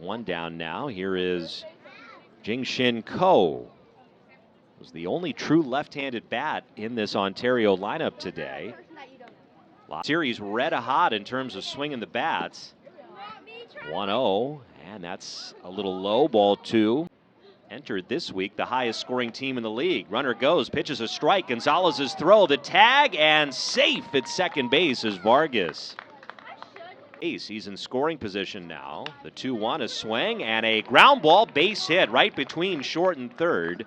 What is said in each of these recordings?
One down now. Here is Jing-Shin Ko. Was the only true left-handed bat in this Ontario lineup today. Series red hot in terms of swinging the bats. 1-0, and that's a little low. Ball 2. Entered this week the highest scoring team in the league. Runner goes, pitches a strike. Gonzalez's throw, the tag, and safe at second base is Vargas. He's in scoring position now. The 2-1, a swing, and a ground ball, base hit right between short and third.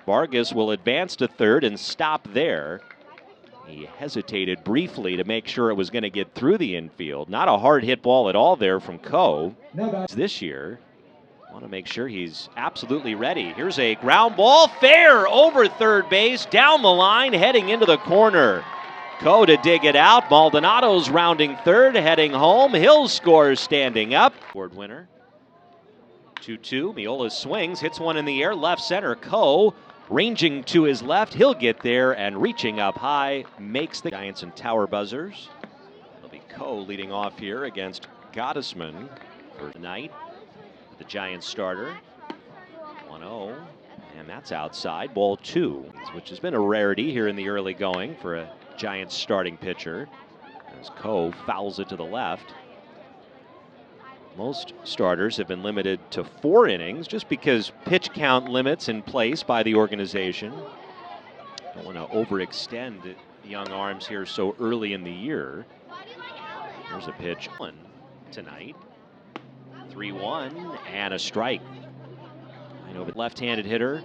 Vargas will advance to third and stop there. He hesitated briefly to make sure it was going to get through the infield. Not a hard hit ball at all there from Ko. This year, want to make sure he's absolutely ready. Here's a ground ball, fair over third base, down the line, heading into the corner. Ko to dig it out. Maldonado's rounding third, heading home. Hill scores standing up. Award winner. 2-2. Miola swings, hits one in the air, left center. Ko ranging to his left. He'll get there and reaching up high makes the Giants and tower buzzers. It'll be Ko leading off here against Gottesman for tonight. The Giants starter. 1-0. And that's outside. Ball 2, which has been a rarity here in the early going for a Giants starting pitcher, as Ko fouls it to the left. Most starters have been limited to 4 innings just because pitch count limits in place by the organization. Don't want to overextend the young arms here so early in the year. Here's a pitch tonight. 3-1 and a strike. I know the left-handed hitter.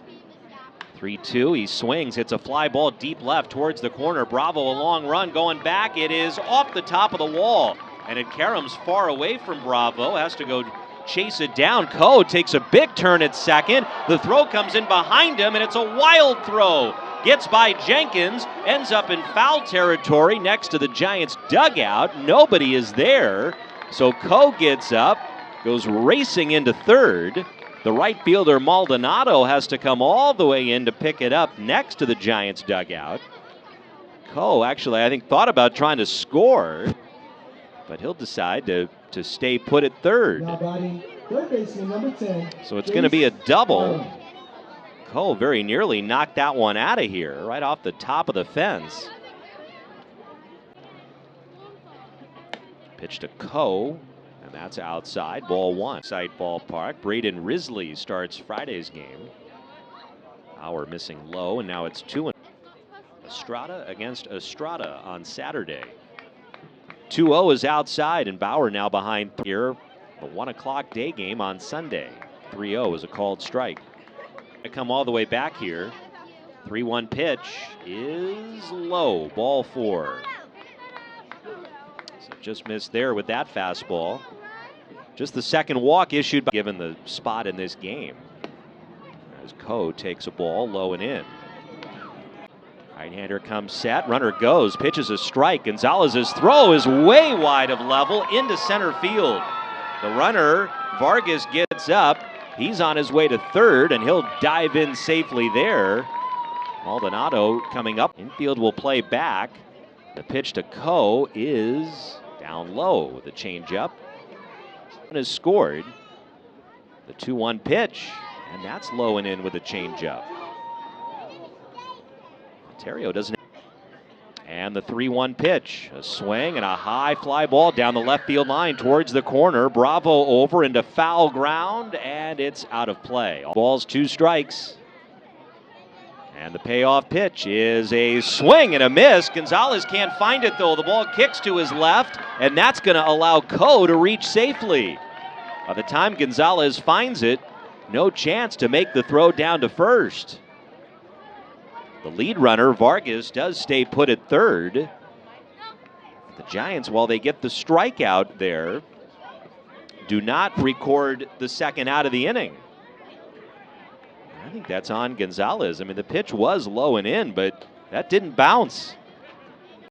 3-2, he swings, hits a fly ball deep left towards the corner. Bravo, a long run going back. It is off the top of the wall, and it caroms far away from Bravo. Has to go chase it down. Ko takes a big turn at second. The throw comes in behind him, and it's a wild throw. Gets by Jenkins, ends up in foul territory next to the Giants' dugout. Nobody is there, so Ko gets up, goes racing into third. The right fielder, Maldonado, has to come all the way in to pick it up next to the Giants' dugout. Ko actually, I think, thought about trying to score, but he'll decide to stay put at third. Third baseman, number 10. So it's going to be a double. Ko very nearly knocked that one out of here, right off the top of the fence. Pitch to Ko. And that's outside, ball 1. Site ballpark. Braden Risley starts Friday's game. Bauer missing low, and now it's 2-1. Estrada against Estrada on Saturday. 2-0 is outside, and Bauer now behind here. The 1 o'clock day game on Sunday. 3-0 is a called strike. To come all the way back here. 3-1 pitch is low, ball 4. So just missed there with that fastball. Just the second walk issued by given the spot in this game. As Ko takes a ball low and in. Right-hander comes set, runner goes, pitches a strike. Gonzalez's throw is way wide of level into center field. The runner, Vargas, gets up. He's on his way to third, and he'll dive in safely there. Maldonado coming up. Infield will play back. The pitch to Ko is down low with a changeup. And has scored. The 2-1 pitch, and that's low and in with a changeup. Ontario doesn't. And the 3-1 pitch, a swing and a high fly ball down the left field line towards the corner. Bravo over into foul ground, and it's out of play. Balls, 2 strikes. And the payoff pitch is a swing and a miss. Gonzalez can't find it, though. The ball kicks to his left, and that's going to allow Ko to reach safely. By the time Gonzalez finds it, no chance to make the throw down to first. The lead runner, Vargas, does stay put at third. The Giants, while they get the strikeout there, do not record the second out of the inning. I think that's on Gonzalez. I mean, the pitch was low and in, but that didn't bounce.